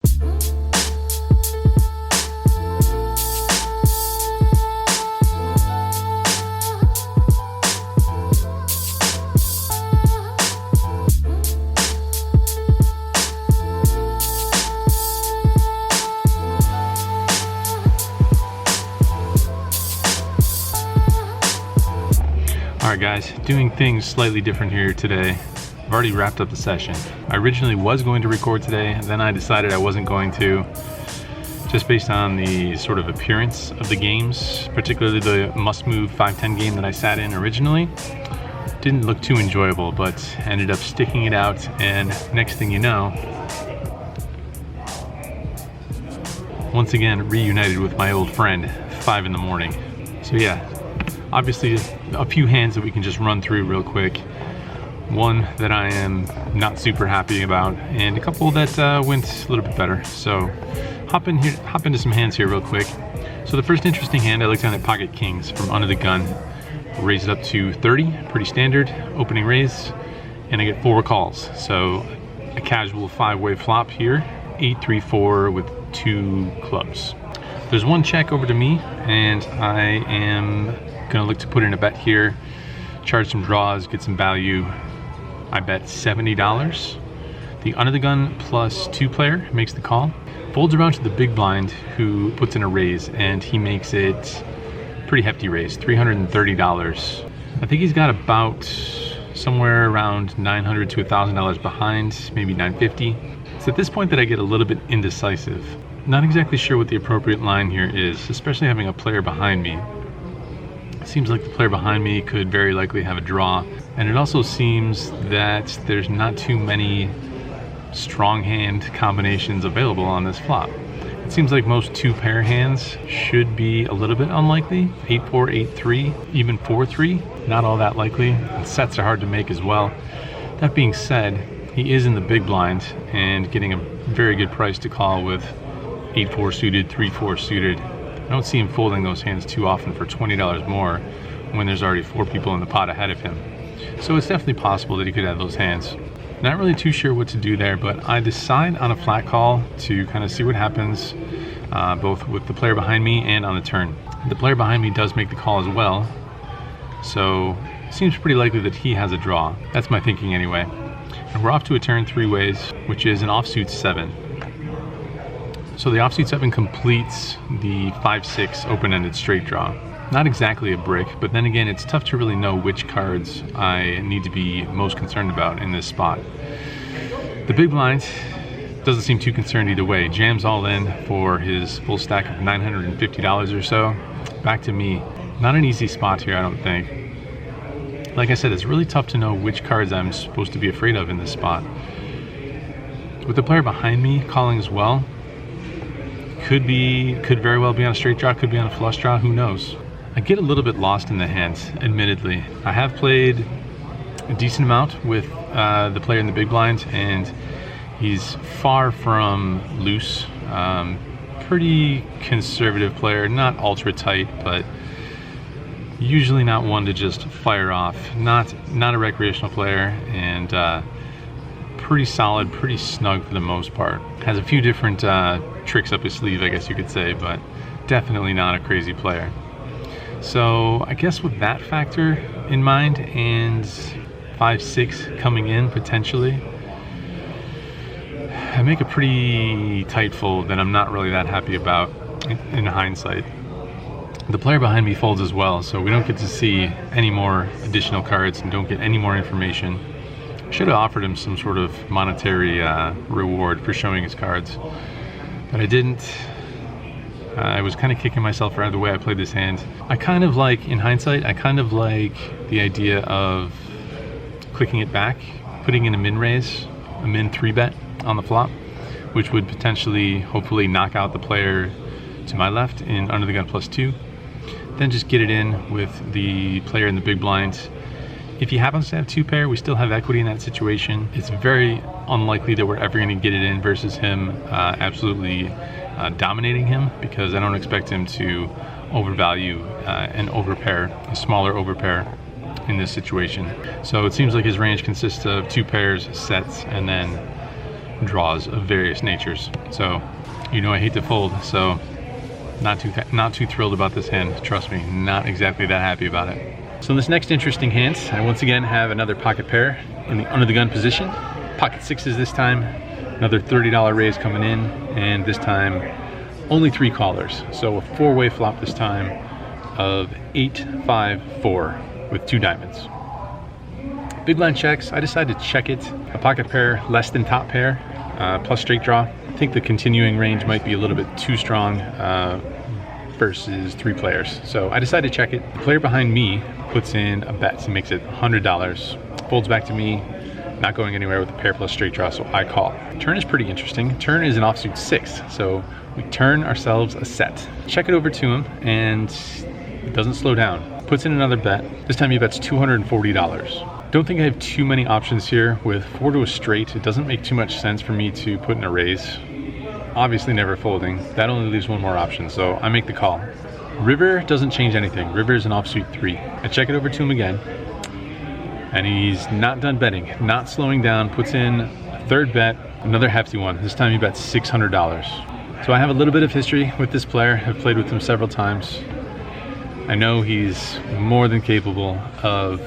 Alright guys, doing things slightly different here today. I've already wrapped up the session. I originally was going to record today, and then I decided I wasn't going to, just based on the sort of appearance of the games, particularly the must-move 5-10 game that I sat in originally. Didn't look too enjoyable, but ended up sticking it out, and next thing you know, once again reunited with my old friend, 5 in the morning. So yeah, obviously a few hands that we can just run through real quick. One that I am not super happy about, and a couple that went a little bit better. So hop into some hands here real quick. So the first interesting hand I looked at pocket kings from under the gun. Raise it up to 30, pretty standard, opening raise, and I get 4 calls. So a casual 5-way flop here, 8-3-4 with 2 clubs. There's one check over to me, and I am gonna look to put in a bet here, charge some draws, get some value. I bet $70. The under the gun plus 2 player makes the call. Folds around to the big blind, who puts in a raise, and he makes it pretty hefty raise, $330. I think he's got about somewhere around $900 to $1,000 behind, maybe $950. It's at this point that I get a little bit indecisive. Not exactly sure what the appropriate line here is, especially having a player behind me. Seems like the player behind me could very likely have a draw, and it also seems that there's not too many strong hand combinations available on this flop. It seems like most 2-pair hands should be a little bit unlikely. 8-4, 8-3, even 4-3, not all that likely. And sets are hard to make as well. That being said, he is in the big blind and getting a very good price to call with 8-4 suited, 3-4 suited. I don't see him folding those hands too often for $20 more when there's already 4 people in the pot ahead of him. So it's definitely possible that he could have those hands. Not really too sure what to do there, but I decide on a flat call to kind of see what happens, both with the player behind me and on the turn. The player behind me does make the call as well, so it seems pretty likely that he has a draw. That's my thinking anyway. And we're off to a turn 3 ways, which is an offsuit 7. So the offsuit 7 completes the 5-6 open-ended straight draw. Not exactly a brick, but then again, it's tough to really know which cards I need to be most concerned about in this spot. The big blind doesn't seem too concerned either way. Jams all in for his full stack of $950 or so. Back to me. Not an easy spot here, I don't think. Like I said, it's really tough to know which cards I'm supposed to be afraid of in this spot. With the player behind me calling as well, could very well be on a straight draw, could be on a flush draw, who knows. I get a little bit lost in the hands, admittedly. I have played a decent amount with the player in the big blind, and he's far from loose. Pretty conservative player, not ultra tight, but usually not one to just fire off. Not a recreational player, and pretty solid, pretty snug for the most part. Has a few different tricks up his sleeve, I guess you could say, but definitely not a crazy player. So I guess with that factor in mind, and 5-6 coming in potentially, I make a pretty tight fold that I'm not really that happy about in hindsight. The player behind me folds as well, so we don't get to see any more additional cards and don't get any more information. Should have offered him some sort of monetary reward for showing his cards, but I didn't. I was kind of kicking myself around the way I played this hand. I kind of like, in hindsight, I kind of like the idea of clicking it back, putting in a min raise, a min 3-bet on the flop, which would potentially, hopefully, knock out the player to my left in under the gun plus 2. Then just get it in with the player in the big blind. If he happens to have 2-pair, we still have equity in that situation. It's very unlikely that we're ever going to get it in versus him absolutely dominating him, because I don't expect him to overvalue an overpair, a smaller overpair in this situation. So it seems like his range consists of 2 pairs, sets, and then draws of various natures. So, you know I hate to fold, so not too thrilled about this hand. Trust me, not exactly that happy about it. So in this next interesting hand, I once again have another pocket pair in the under the gun position. Pocket sixes this time, another $30 raise coming in, and this time only 3 callers. So a 4-way flop this time of 8, 5, 4 with 2 diamonds. Big blind checks. I decided to check it. A pocket pair less than top pair, plus straight draw. I think the continuing range might be a little bit too strong versus 3 players. So I decided to check it. The player behind me puts in a bet. He makes it $100. Folds back to me, not going anywhere with a pair plus straight draw, so I call. Turn is pretty interesting. Turn is an offsuit 6, so we turn ourselves a set. Check it over to him, and it doesn't slow down. Puts in another bet. This time he bets $240. Don't think I have too many options here. With 4 to a straight, it doesn't make too much sense for me to put in a raise. Obviously never folding. That only leaves one more option, so I make the call. River doesn't change anything. River is an offsuit 3. I check it over to him again, and he's not done betting, not slowing down. Puts in a third bet, another hefty one. This time he bets $600. So I have a little bit of history with this player. I've played with him several times. I know he's more than capable of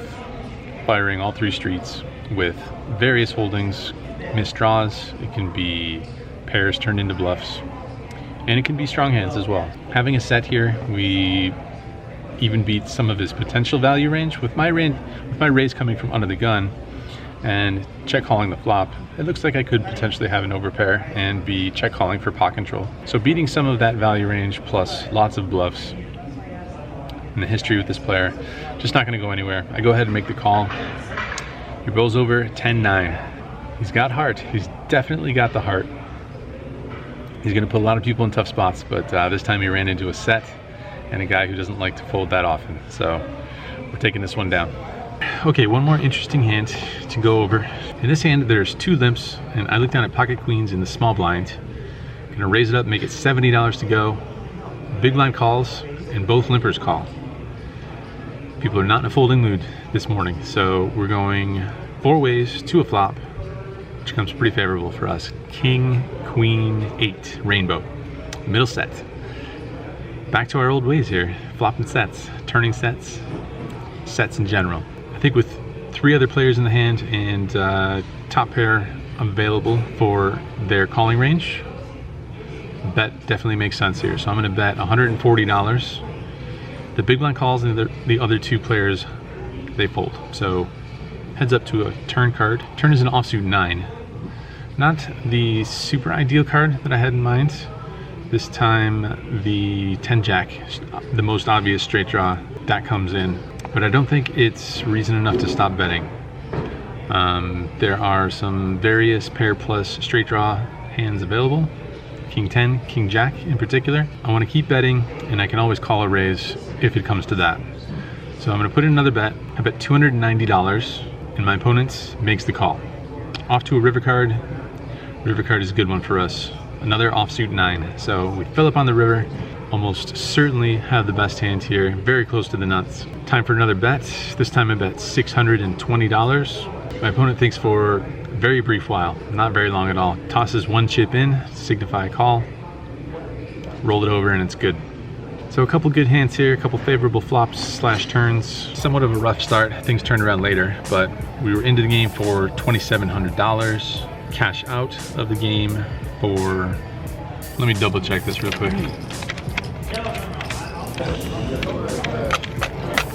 firing all 3 streets with various holdings, missed draws. It can be pairs turned into bluffs, and it can be strong hands as well. Having a set here, we even beat some of his potential value range. With my raise coming from under the gun and check calling the flop, it looks like I could potentially have an overpair and be check calling for pot control. So beating some of that value range plus lots of bluffs in the history with this player, just not going to go anywhere. I go ahead and make the call. He rolls over 10-9. He's got heart. He's definitely got the heart. He's going to put a lot of people in tough spots, but this time he ran into a set and a guy who doesn't like to fold that often. So we're taking this one down. Okay, one more interesting hand to go over. In this hand, there's 2 limps, and I look down at pocket queens in the small blind. Gonna raise it up, make it $70 to go. Big blind calls, and both limpers call. People are not in a folding mood this morning, so we're going 4 ways to a flop, which comes pretty favorable for us. King, queen, 8, rainbow, middle set. Back to our old ways here, flopping sets, turning sets, sets in general. I think with 3 other players in the hand and top pair available for their calling range, bet definitely makes sense here. So I'm gonna bet $140. The big blind calls, and the other 2 players, they fold. So heads up to a turn card. Turn is an offsuit 9. Not the super ideal card that I had in mind. This time the 10-jack, the most obvious straight draw, that comes in. But I don't think it's reason enough to stop betting. There are some various pair plus straight draw hands available. King 10, King Jack in particular. I want to keep betting, and I can always call a raise if it comes to that. So I'm going to put in another bet. I bet $290, and my opponent makes the call. Off to a river card. River card is a good one for us. Another offsuit 9. So we fill up on the river. Almost certainly have the best hand here. Very close to the nuts. Time for another bet. This time I bet $620. My opponent thinks for a very brief while, not very long at all. Tosses 1 chip in to signify a call. Roll it over and it's good. So a couple good hands here, a couple favorable flops slash turns. Somewhat of a rough start. Things turned around later, but we were into the game for $2,700. Cash out of the game for, let me double check this real quick.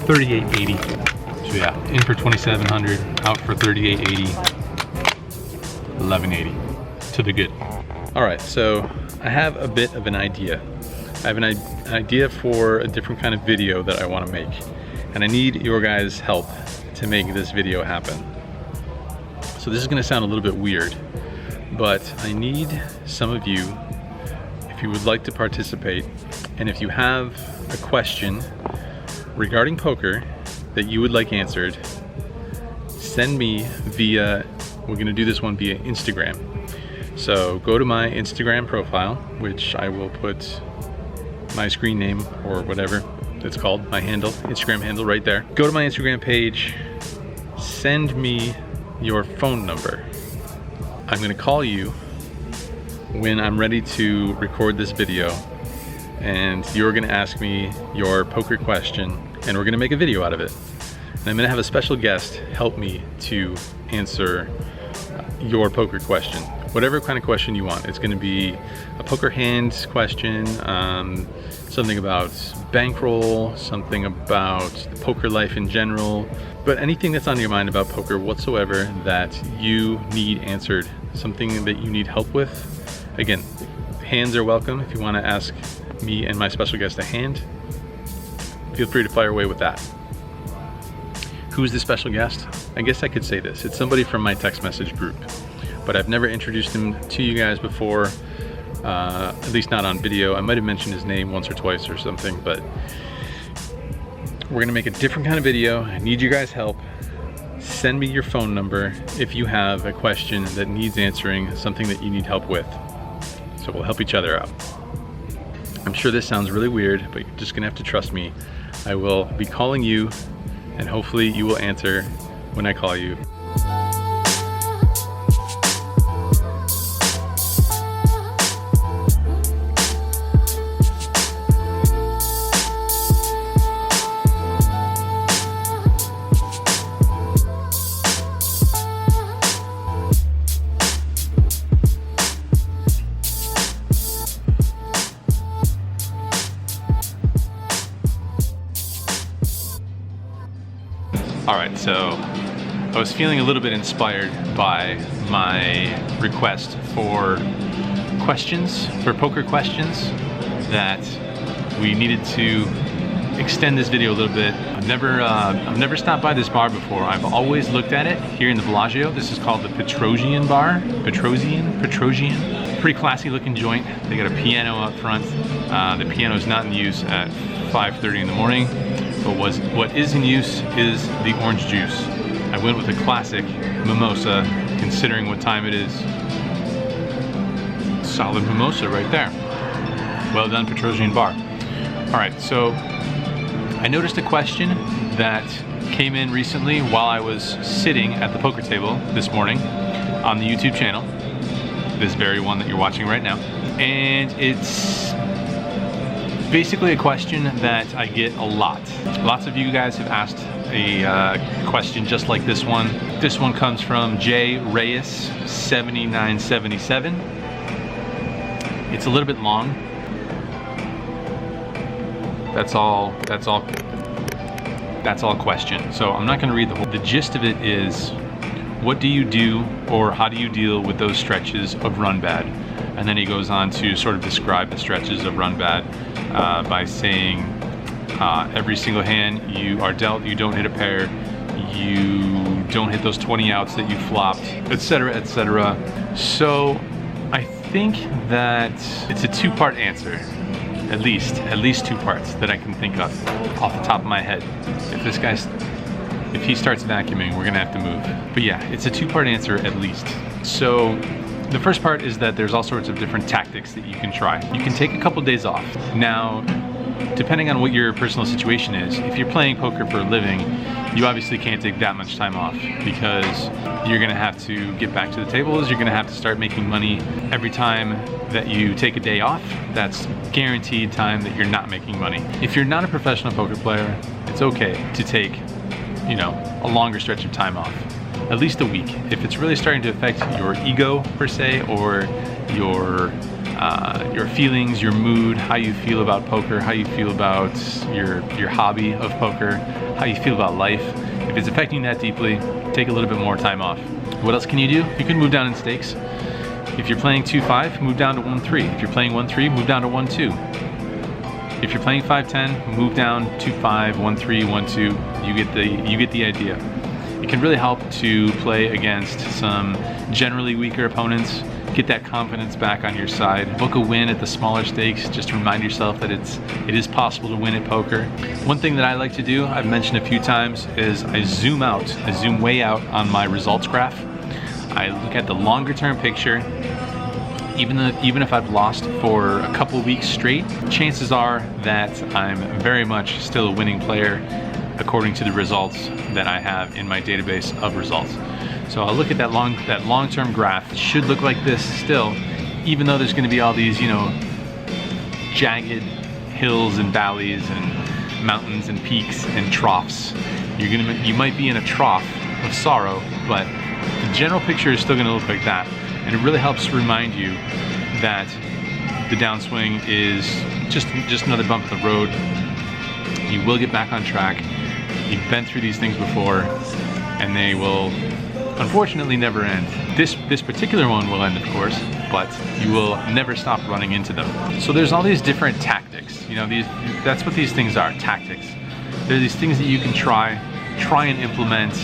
$38.80. So yeah, in for $2,700, out for $38.80, $11.80 to the good. All right, so I have a bit of an idea. I have an idea for a different kind of video that I want to make, and I need your guys' help to make this video happen. So this is going to sound a little bit weird, but I need some of you, if you would like to participate, and if you have a question regarding poker that you would like answered, send me via, we're going to do this one via Instagram. So go to my Instagram profile, which I will put my screen name or whatever it's called, my handle, Instagram handle right there. Go to my Instagram page, send me your phone number. I'm gonna call you when I'm ready to record this video and you're gonna ask me your poker question and we're gonna make a video out of it. And I'm gonna have a special guest help me to answer your poker question. Whatever kind of question you want. It's gonna be a poker hand question, something about bankroll, something about poker life in general, but anything that's on your mind about poker whatsoever that you need answered, something that you need help with. Again, hands are welcome. If you want to ask me and my special guest a hand, feel free to fire away with that. Who's the special guest? I guess I could say this. It's somebody from my text message group, but I've never introduced him to you guys before, at least not on video. I might have mentioned his name once or twice or something, but we're gonna make a different kind of video. I need you guys' help. Send me your phone number if you have a question that needs answering, something that you need help with. So we'll help each other out. I'm sure this sounds really weird, but you're just gonna have to trust me. I will be calling you and hopefully you will answer when I call you. All right, so I was feeling a little bit inspired by my request for questions, for poker questions, that we needed to extend this video a little bit. I've never stopped by this bar before. I've always looked at it here in the Bellagio. This is called the Petrosian Bar. Petrosian. Pretty classy looking joint. They got a piano up front. The piano's not in use at 5:30 in the morning. But what is in use is the orange juice. I went with a classic mimosa, considering what time it is. Solid mimosa right there. Well done, Petrosian Bar. All right, so I noticed a question that came in recently while I was sitting at the poker table this morning on the YouTube channel, this very one that you're watching right now. And it's basically a question that I get a lot. Lots of you guys have asked a question just like this one. This one comes from J Reyes 7977. It's a little bit long. That's all question. So I'm not gonna read the whole. The gist of it is, what do you do or how do you deal with those stretches of run bad? And then he goes on to sort of describe the stretches of run bad by saying every single hand you are dealt, you don't hit a pair, you don't hit those 20 outs that you flopped, etc., etc. So I think that it's a two-part answer, at least two parts that I can think of off the top of my head. If he starts vacuuming, we're gonna have to move. But yeah, it's a two-part answer at least. So the first part is that there's all sorts of different tactics that you can try. You can take a couple days off. Now, depending on what your personal situation is, if you're playing poker for a living, you obviously can't take that much time off because you're gonna have to get back to the tables, you're gonna have to start making money every time that you take a day off. That's guaranteed time that you're not making money. If you're not a professional poker player, it's okay to take, you know, a longer stretch of time off. At least a week. If it's really starting to affect your ego per se, or your feelings, your mood, how you feel about poker, how you feel about your hobby of poker, how you feel about life, if it's affecting that deeply, take a little bit more time off. What else can you do? You can move down in stakes. If you're playing 2-5, move down to 1-3. If you're playing 1-3, move down to 1-2. If you're playing 5-10, move down 2-5, 1-3, 1-2. You get the idea. It can really help to play against some generally weaker opponents, get that confidence back on your side, book a win at the smaller stakes, just remind yourself that it is possible to win at poker. One thing that I like to do, I've mentioned a few times, is I zoom way out on my results graph. I look at the longer term picture. Even if I've lost for a couple weeks straight, chances are that I'm very much still a winning player according to the results that I have in my database of results. So I'll look at that long-term graph. It should look like this still, even though there's gonna be all these, you know, jagged hills and valleys and mountains and peaks and troughs, you might be in a trough of sorrow, but the general picture is still gonna look like that. And it really helps remind you that the downswing is just another bump in the road. You will get back on track. You've been through these things before, and they will unfortunately never end. This particular one will end, of course, but you will never stop running into them. So there's all these different tactics. You know, that's what these things are, tactics. They're these things that you can try and implement.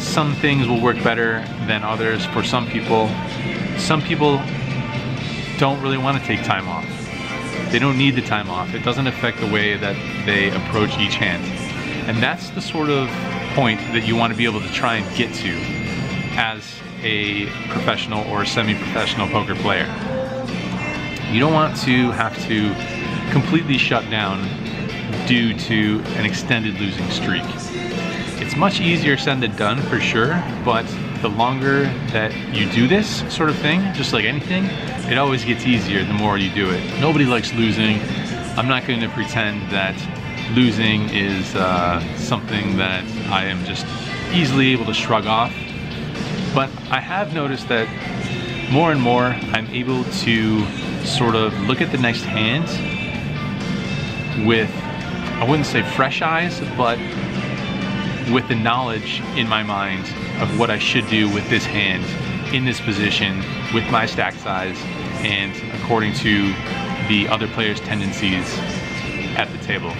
Some things will work better than others for some people. Some people don't really want to take time off. They don't need the time off. It doesn't affect the way that they approach each hand. And that's the sort of point that you want to be able to try and get to as a professional or semi-professional poker player. You don't want to have to completely shut down due to an extended losing streak. It's much easier said than done, for sure, but the longer that you do this sort of thing, just like anything, it always gets easier the more you do it. Nobody likes losing. I'm not going to pretend that losing is something that I am just easily able to shrug off. But I have noticed that more and more I'm able to sort of look at the next hand with, I wouldn't say fresh eyes, but with the knowledge in my mind of what I should do with this hand in this position with my stack size and according to the other players' tendencies at the table.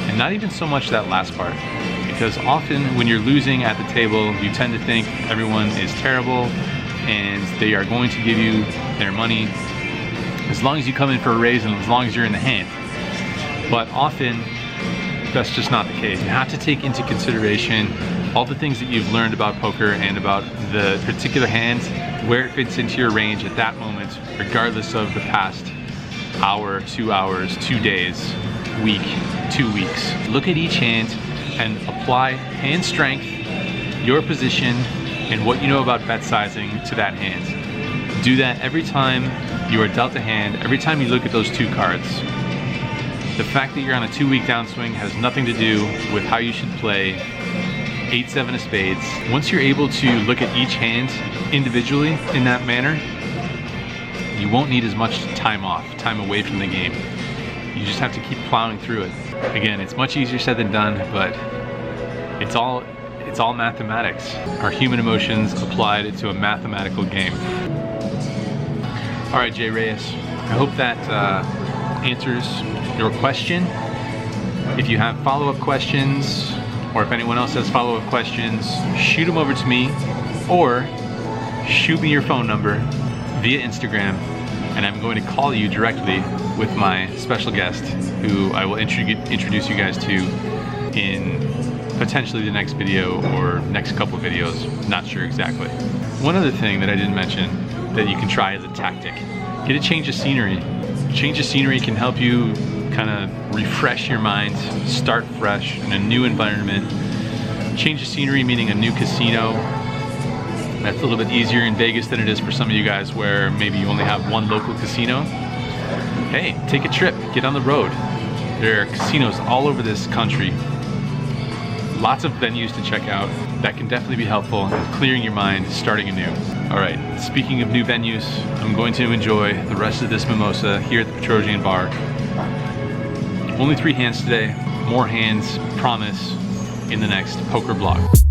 And not even so much that last part, because often when you're losing at the table, you tend to think everyone is terrible and they are going to give you their money as long as you come in for a raise and as long as you're in the hand. But often that's just not the case. You have to take into consideration all the things that you've learned about poker and about the particular hand, where it fits into your range at that moment, regardless of the past hour, 2 hours, 2 days, week, 2 weeks. Look at each hand and apply hand strength, your position, and what you know about bet sizing to that hand. Do that every time you are dealt a hand, every time you look at those 2 cards. The fact that you're on a 2-week downswing has nothing to do with how you should play 8-7 of spades. Once you're able to look at each hand individually in that manner, you won't need as much time off, time away from the game. You just have to keep plowing through it. Again, it's much easier said than done, but it's all mathematics. Our human emotions applied to a mathematical game. All right, Jay Reyes, I hope that answers your question. If you have follow-up questions, or if anyone else has follow-up questions, shoot them over to me, or shoot me your phone number via Instagram, and I'm going to call you directly with my special guest, who I will introduce you guys to in potentially the next video or next couple of videos, not sure exactly. One other thing that I didn't mention that you can try as a tactic, get a change of scenery. Change of scenery can help you kind of refresh your mind, start fresh in a new environment. Change of scenery meaning a new casino. That's a little bit easier in Vegas than it is for some of you guys where maybe you only have one local casino. Hey, take a trip, get on the road. There are casinos all over this country. Lots of venues to check out. That can definitely be helpful in clearing your mind, starting anew. All right, speaking of new venues, I'm going to enjoy the rest of this mimosa here at the Petrosian Bar. Only 3 hands today, more hands, promise, in the next poker vlog.